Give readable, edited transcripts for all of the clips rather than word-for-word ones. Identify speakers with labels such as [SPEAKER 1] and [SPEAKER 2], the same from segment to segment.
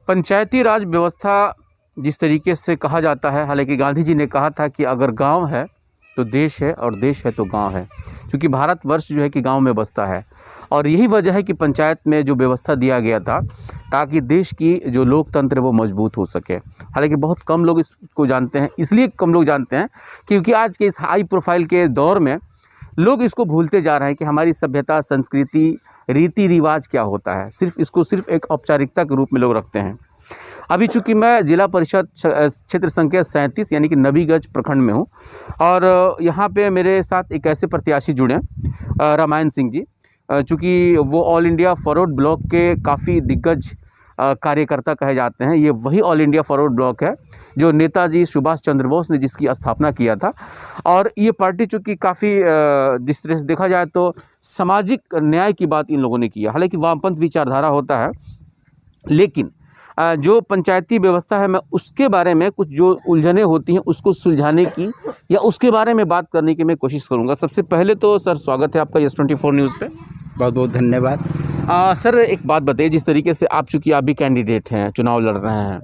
[SPEAKER 1] पंचायती राज व्यवस्था जिस तरीके से कहा जाता है, हालांकि गांधी जी ने कहा था कि अगर गांव है तो देश है और देश है तो गांव है, क्योंकि भारतवर्ष जो है कि गांव में बसता है। और यही वजह है कि पंचायत में जो व्यवस्था दिया गया था ताकि देश की जो लोकतंत्र है वो मजबूत हो सके। हालांकि बहुत कम लोग इसको जानते हैं, इसलिए कम लोग जानते हैं क्योंकि आज के इस हाई प्रोफाइल के दौर में लोग इसको भूलते जा रहे हैं कि हमारी सभ्यता, संस्कृति, रीति रिवाज क्या होता है। इसको सिर्फ एक औपचारिकता के रूप में लोग रखते हैं। अभी चूँकि मैं जिला परिषद क्षेत्र संख्या 37 यानी कि नबीगंज प्रखंड में हूँ और यहाँ पे मेरे साथ एक ऐसे प्रत्याशी जुड़े हैं, रामायण सिंह जी, चूँकि वो ऑल इंडिया फॉरवर्ड ब्लॉक के काफ़ी दिग्गज कार्यकर्ता कहे जाते हैं। ये वही ऑल इंडिया फॉरवर्ड ब्लॉक है जो नेताजी सुभाष चंद्र बोस ने जिसकी स्थापना किया था। और ये पार्टी चूँकि काफ़ी जिस तरह से देखा जाए तो सामाजिक न्याय की बात इन लोगों ने किया। हालांकि वामपंथ विचारधारा होता है, लेकिन जो पंचायती व्यवस्था है मैं उसके बारे में कुछ जो उलझनें होती हैं उसको सुलझाने की या उसके बारे में बात करने की मैं कोशिश करूंगा। सबसे पहले तो सर स्वागत है आपका यस24 न्यूज़ पे।
[SPEAKER 2] बहुत बहुत धन्यवाद।
[SPEAKER 1] सर एक बात बताइए, जिस तरीके से आप चूँकि आप भी कैंडिडेट हैं, चुनाव लड़ रहे हैं,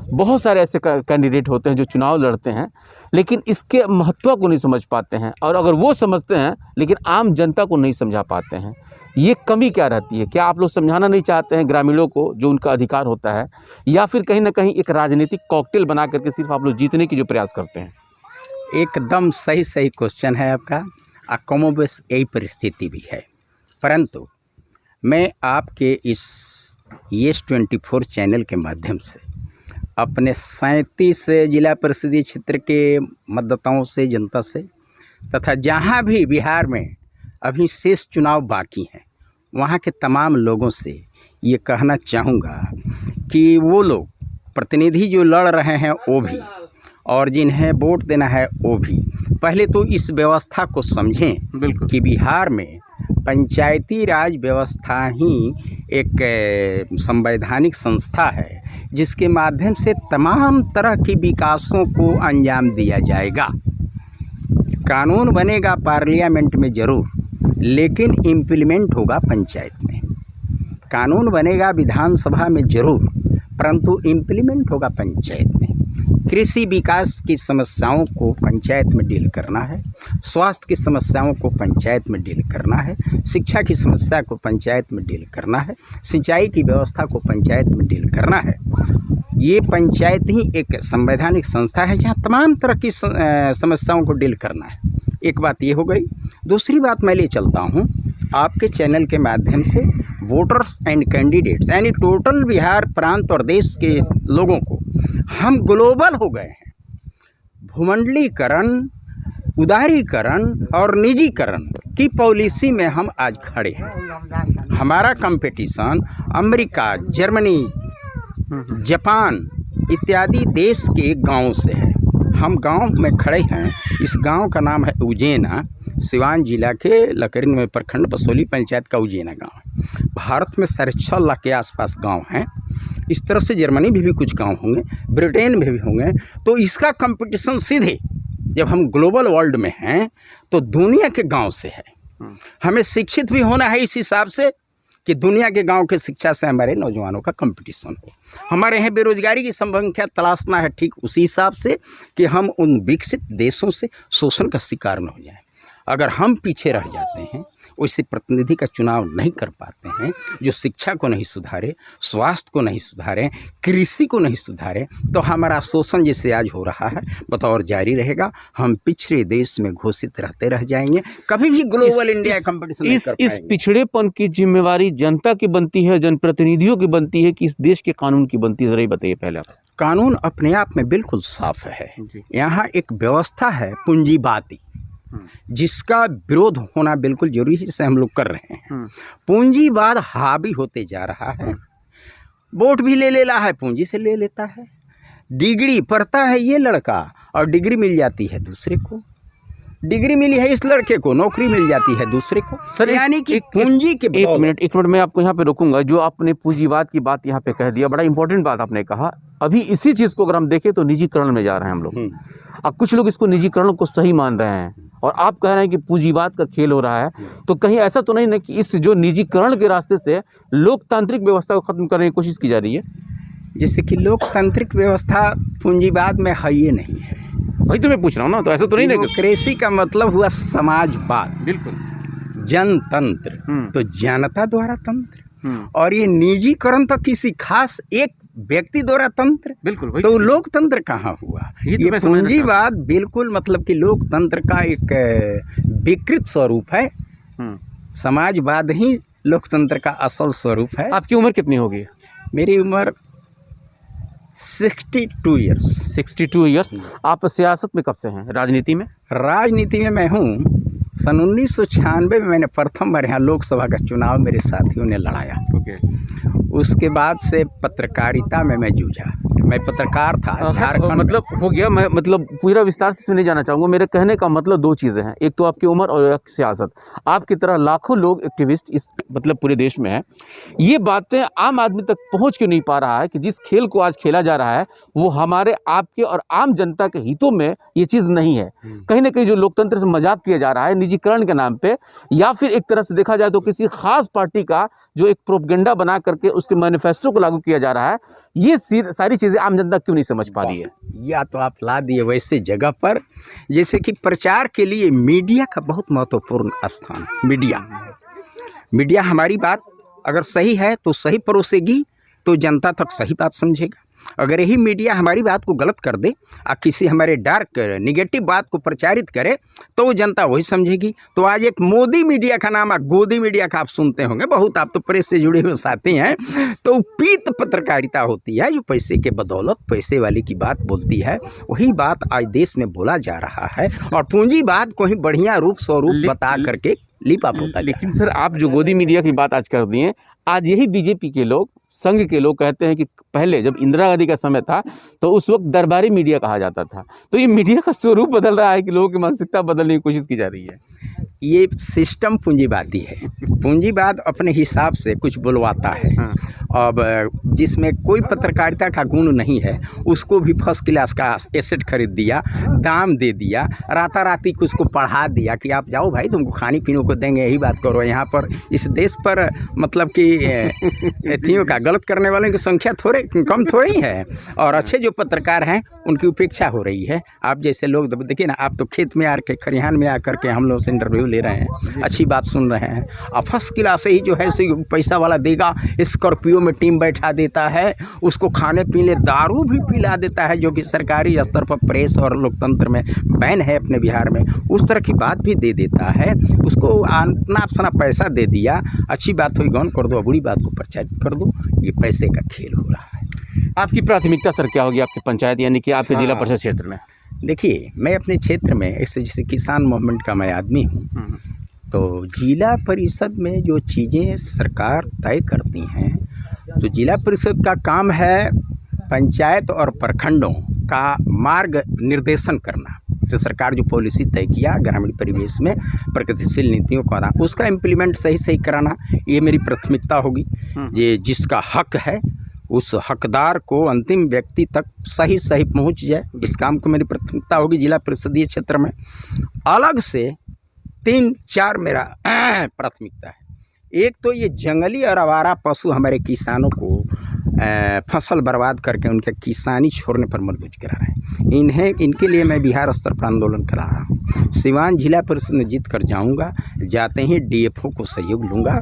[SPEAKER 1] बहुत सारे ऐसे कैंडिडेट होते हैं जो चुनाव लड़ते हैं लेकिन इसके महत्व को नहीं समझ पाते हैं, और अगर वो समझते हैं लेकिन आम जनता को नहीं समझा पाते हैं। ये कमी क्या रहती है? क्या आप लोग समझाना नहीं चाहते हैं ग्रामीणों को जो उनका अधिकार होता है, या फिर कहीं ना कहीं एक राजनीतिक कॉकटेल बना करके सिर्फ आप लोग जीतने की जो प्रयास करते हैं?
[SPEAKER 2] एकदम सही क्वेश्चन है आपका। कमोबेश यही परिस्थिति भी है, परंतु मैं आपके इस यस24 चैनल के माध्यम से अपने 37 जिला परिषदीय क्षेत्र के मतदाताओं से, जनता से, तथा जहाँ भी बिहार में अभी शेष चुनाव बाकी हैं वहाँ के तमाम लोगों से ये कहना चाहूँगा कि वो लोग प्रतिनिधि जो लड़ रहे हैं वो भी, और जिन्हें वोट देना है वो भी, पहले तो इस व्यवस्था को समझें।
[SPEAKER 1] बिल्कुल
[SPEAKER 2] कि बिहार में पंचायती राज व्यवस्था ही एक संवैधानिक संस्था है जिसके माध्यम से तमाम तरह की विकासों को अंजाम दिया जाएगा। कानून बनेगा पार्लियामेंट में ज़रूर, लेकिन इम्प्लीमेंट होगा पंचायत में। कानून बनेगा विधानसभा में ज़रूर, परंतु इम्प्लीमेंट होगा पंचायत में। कृषि विकास की समस्याओं को पंचायत में डील करना है, स्वास्थ्य की समस्याओं को पंचायत में डील करना है, शिक्षा की समस्या को पंचायत में डील करना है, सिंचाई की व्यवस्था को पंचायत में डील करना है। ये पंचायत ही एक संवैधानिक संस्था है जहाँ तमाम तरह की समस्याओं को डील करना है। एक बात ये हो गई। दूसरी बात मैं ले चलता हूँ आपके चैनल के माध्यम से वोटर्स एंड कैंडिडेट्स यानी टोटल बिहार प्रांत और देश के लोगों को। हम ग्लोबल हो गए हैं। भूमंडलीकरण, उदारीकरण और निजीकरण की पॉलिसी में हम आज खड़े हैं। हमारा कंपटीशन अमेरिका, जर्मनी, जापान इत्यादि देश के गांवों से है। हम गांव में खड़े हैं। इस गांव का नाम है उज्जैना, सिवान जिला के लकड़ीनवे प्रखंड बसोली पंचायत का उज्जैना गांव है। भारत में 6.5 लाख के आसपास गांव हैं। इस तरह से जर्मनी में भी कुछ गांव होंगे, ब्रिटेन में भी होंगे। तो इसका कंपटीशन सीधे जब हम ग्लोबल वर्ल्ड में हैं तो दुनिया के गांव से है। हमें शिक्षित भी होना है इस हिसाब से कि दुनिया के गांव के शिक्षा से हमारे नौजवानों का कंपटीशन हो। हमारे यहाँ बेरोजगारी की संख्या तलाशना है ठीक उसी हिसाब से कि हम उन विकसित देशों से शोषण का शिकार न हो जाएं। अगर हम पीछे रह जाते हैं, वैसे प्रतिनिधि का चुनाव नहीं कर पाते हैं, जो शिक्षा को नहीं सुधारे, स्वास्थ्य को नहीं सुधारे, कृषि को नहीं सुधारे, तो हमारा शोषण जैसे आज हो रहा है बतौर जारी रहेगा। हम पिछड़े देश में घोषित रहते रह जाएंगे, कभी भी ग्लोबल इंडिया कंपटीशन नहीं कर पाएंगे।
[SPEAKER 1] इस पिछड़ेपन की जिम्मेवारी जनता की बनती है, जनप्रतिनिधियों की बनती है कि इस देश के कानून की बनती है? जरा बताइए पहले आप।
[SPEAKER 2] कानून अपने आप में बिल्कुल साफ है। यहाँ एक व्यवस्था है पूंजीवादी, जिसका विरोध होना बिल्कुल जरूरी से हम लोग कर रहे हैं। पूंजीवाद हावी होते जा रहा है। वोट भी ले रहा है, पूंजी से ले लेता है। डिग्री पढ़ता है ये लड़का और डिग्री मिल जाती है दूसरे को। डिग्री मिली है इस लड़के को, नौकरी मिल जाती है दूसरे को।
[SPEAKER 1] सर
[SPEAKER 2] यानी कि पूंजी के
[SPEAKER 1] एक मिनट मैं आपको यहाँ पे रोकूंगा। जो आपने पूंजीवाद की बात यहाँ पे कह दिया, बड़ा इंपॉर्टेंट बात आपने कहा। अभी इसी चीज़ को अगर हम देखें तो निजीकरण में जा रहे हैं हम लोग। अब कुछ लोग इसको निजीकरण को सही मान रहे हैं और आप कह रहे हैं कि पूंजीवाद का खेल हो रहा है। तो कहीं ऐसा तो नहीं ना कि इस जो निजीकरण के रास्ते से लोकतांत्रिक व्यवस्था को खत्म करने की कोशिश की जा रही है?
[SPEAKER 2] जैसे कि लोकतांत्रिक व्यवस्था पूंजीवाद में है ये नहीं है।
[SPEAKER 1] वही तो मैं पूछ रहा हूँ ना, तो ऐसा तो नहीं ना।
[SPEAKER 2] डेमोक्रेसी का मतलब हुआ समाजवाद,
[SPEAKER 1] बिल्कुल।
[SPEAKER 2] जनतंत्र, तो जनता द्वारा तंत्र, और ये निजीकरण तो किसी खास एक व्यक्ति द्वारा तंत्र,
[SPEAKER 1] बिल्कुल।
[SPEAKER 2] तो लोकतंत्र कहाँ हुआ? ये पूंजीवाद बिल्कुल मतलब कि लोकतंत्र का एक विकृत स्वरूप है। समाजवाद ही लोकतंत्र का असल स्वरूप है।
[SPEAKER 1] आपकी उम्र कितनी होगी?
[SPEAKER 2] मेरी उम्र 62 ईयर्स।
[SPEAKER 1] 62 ईयर्स। आप सियासत में कब से हैं, राजनीति में?
[SPEAKER 2] राजनीति में मैं हूँ सन 1996 में मैंने प्रथम बार यहाँ लोकसभा का चुनाव मेरे साथियों ने लड़ाया। उसके बाद से पत्रकारिता में मैं जूझा। मैं पत्रकार था झारखंड।
[SPEAKER 1] मतलब हो गया, मैं मतलब पूरा विस्तार से नहीं जाना चाहूँगा। मेरे कहने का मतलब दो चीज़ें हैं, एक तो आपकी उम्र और एक सियासत। आपकी तरह लाखों लोग एक्टिविस्ट इस मतलब पूरे देश में हैं। ये बातें आम आदमी तक पहुँच क्यों नहीं पा रहा है कि जिस खेल को आज खेला जा रहा है वो हमारे आपके और आम जनता के हितों में ये चीज़ नहीं है। कहीं ना कहीं जो लोकतंत्र से मजाक किया जा रहा है निजीकरण के नाम पे, या फिर एक तरह से देखा जाए तो किसी खास पार्टी का जो एक प्रोपगेंडा बना करके उसके मैनिफेस्टो को लागू किया जा रहा है, ये सारी चीज़ें आम जनता क्यों नहीं समझ पा रही है?
[SPEAKER 2] या तो आप ला दिए वैसे जगह पर जैसे कि प्रचार के लिए मीडिया का बहुत महत्वपूर्ण स्थान है। मीडिया हमारी बात अगर सही है तो सही परोसेगी, तो जनता तक सही बात समझेगा। अगर यही मीडिया हमारी बात को गलत कर दे और किसी हमारे डार्क निगेटिव बात को प्रचारित करे तो वो जनता वही समझेगी। तो आज एक मोदी मीडिया का नाम, गोदी मीडिया का आप सुनते होंगे बहुत, आप तो प्रेस से जुड़े हुए साथी हैं। तो पीत पत्रकारिता होती है जो पैसे के बदौलत पैसे वाली की बात बोलती है। वही बात आज देश में बोला जा रहा है और पूंजीवाद को ही बढ़िया रूप स्वरूप बता करके लिपाप होता है।
[SPEAKER 1] लेकिन सर, आप जो गोदी मीडिया की बात आज कर दिए, आज यही बीजेपी के लोग, संघ के लोग कहते हैं कि पहले जब इंदिरा गांधी का समय था तो उस वक्त दरबारी मीडिया कहा जाता था। तो ये मीडिया का स्वरूप बदल रहा है कि लोगों की मानसिकता बदलने की कोशिश की जा रही है।
[SPEAKER 2] ये सिस्टम पूंजीवादी है। पूंजीवाद अपने हिसाब से कुछ बुलवाता है। अब जिसमें कोई पत्रकारिता का गुण नहीं है उसको भी फर्स्ट क्लास का एसेट खरीद दिया, दाम दे दिया, राताराती कुछ को पढ़ा दिया कि आप जाओ भाई तुमको खाने पीने को देंगे, यही बात करो। यहाँ पर इस देश पर मतलब कि एथियों का गलत करने वालों की संख्या कम थोड़ी है और अच्छे जो पत्रकार हैं उनकी उपेक्षा हो रही है। आप जैसे लोग देखिए ना, आप तो खेत में आकर खरिहान में आकर के हम लोग से इंटरव्यू ले रहे हैं, अच्छी बात सुन रहे हैं। और फर्स्ट क्लास ही जो है पैसा वाला देगा, स्कॉर्पियो में टीम बैठा देता है, उसको खाने पीने दारू भी पिला देता है, जो कि सरकारी स्तर पर प्रेस और लोकतंत्र में बैन है अपने बिहार में। उस तरह की बात भी दे देता है, उसको अपना अपना पैसा दे दिया, अच्छी बात हुई गौन कर दो, बुरी बात को प्रचारित कर दो। ये पैसे का खेल हो रहा है।
[SPEAKER 1] आपकी प्राथमिकता सर क्या होगी आपकी पंचायत यानी कि आपके जिला परिषद क्षेत्र में?
[SPEAKER 2] देखिए, मैं अपने क्षेत्र में ऐसे जैसे किसान मूवमेंट का मैं आदमी हूँ, तो जिला परिषद में जो चीज़ें सरकार तय करती हैं, तो जिला परिषद का काम है पंचायत और प्रखंडों का मार्ग निर्देशन करना। तो सरकार जो पॉलिसी तय किया ग्रामीण परिवेश में प्रगतिशील नीतियों को उसका इम्प्लीमेंट सही कराना, ये मेरी प्राथमिकता होगी। ये जिसका हक है उस हकदार को अंतिम व्यक्ति तक सही पहुंच जाए, इस काम को मेरी प्राथमिकता होगी जिला परिषदीय क्षेत्र में। अलग से 3-4 मेरा प्राथमिकता है। एक तो ये जंगली और आवारा पशु हमारे किसानों को फसल बर्बाद करके उनके किसानी छोड़ने पर मजबूर करा रहे हैं। इनके लिए मैं बिहार स्तर पर आंदोलन करा रहा हूँ। सिवान जिला परिषद में जीत कर जाऊँगा, जाते ही डीएफओ को सहयोग लूँगा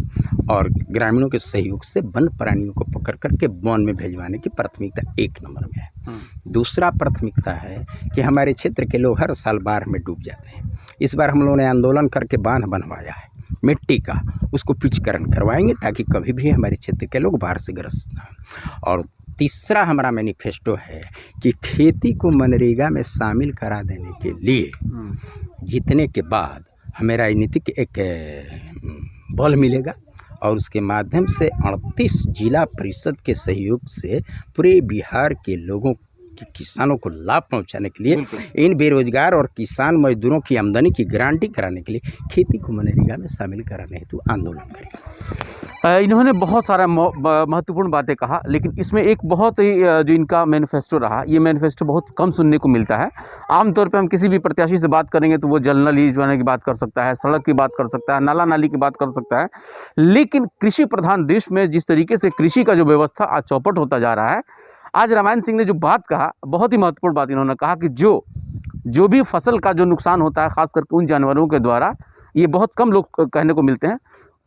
[SPEAKER 2] और ग्रामीणों के सहयोग से वन प्राणियों को पकड़ करके वन में भेजवाने की प्राथमिकता 1 नंबर में है। दूसरा प्राथमिकता है कि हमारे क्षेत्र के लोग हर साल बाढ़ में डूब जाते हैं। इस बार हम लोगों ने आंदोलन करके बांध बनवाया है मिट्टी का, उसको पिचकरण करवाएंगे ताकि कभी भी हमारे क्षेत्र के लोग बाढ़ से ग्रस्त ना हो। और तीसरा हमारा मैनिफेस्टो है कि खेती को मनरेगा में शामिल करा देने के लिए जीतने के बाद हमें राजनीतिक एक बल मिलेगा और उसके माध्यम से 38 जिला परिषद के सहयोग से पूरे बिहार के लोगों किसानों को लाभ पहुंचाने के लिए, इन बेरोजगार और किसान मजदूरों की आमदनी की गारंटी कराने के लिए खेती को मनरेगा में शामिल कराने हेतु आंदोलन करेंगे।
[SPEAKER 1] इन्होंने बहुत सारा महत्वपूर्ण बातें कहा, लेकिन इसमें एक बहुत ही जो इनका मैनिफेस्टो रहा, ये मैनिफेस्टो बहुत कम सुनने को मिलता है। आमतौर पे हम किसी भी प्रत्याशी से बात करेंगे तो वो जल नल योजना की बात कर सकता है, सड़क की बात कर सकता है, नाला नाली की बात कर सकता है, लेकिन कृषि प्रधान देश में जिस तरीके से कृषि का जो व्यवस्था आज चौपट होता जा रहा है, आज रामायण सिंह ने जो बात कहा, बहुत ही महत्वपूर्ण बात इन्होंने कहा कि जो भी फसल का जो नुकसान होता है, खास करके उन जानवरों के द्वारा, ये बहुत कम लोग कहने को मिलते हैं,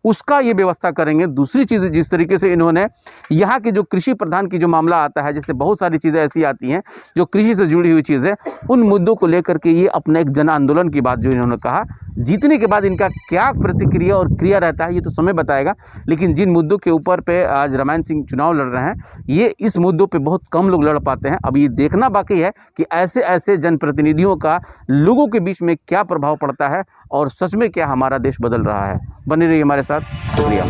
[SPEAKER 1] उसका ये व्यवस्था करेंगे। दूसरी चीज़, जिस तरीके से इन्होंने यहाँ के जो कृषि प्रधान की जो मामला आता है, जैसे बहुत सारी चीज़ें ऐसी आती हैं जो कृषि से जुड़ी हुई चीज़ें, उन मुद्दों को लेकर के ये अपना एक जन आंदोलन की बात जो इन्होंने कहा, जीतने के बाद इनका क्या प्रतिक्रिया और क्रिया रहता है ये तो समय बताएगा। लेकिन जिन मुद्दों के ऊपर पे आज रामायण सिंह चुनाव लड़ रहे हैं, ये इस मुद्दों पे बहुत कम लोग लड़ पाते हैं। अब ये देखना बाकी है कि ऐसे ऐसे जनप्रतिनिधियों का लोगों के बीच में क्या प्रभाव पड़ता है और सच में क्या हमारा देश बदल रहा है। बने रहिए हमारे साथ। शुक्रिया।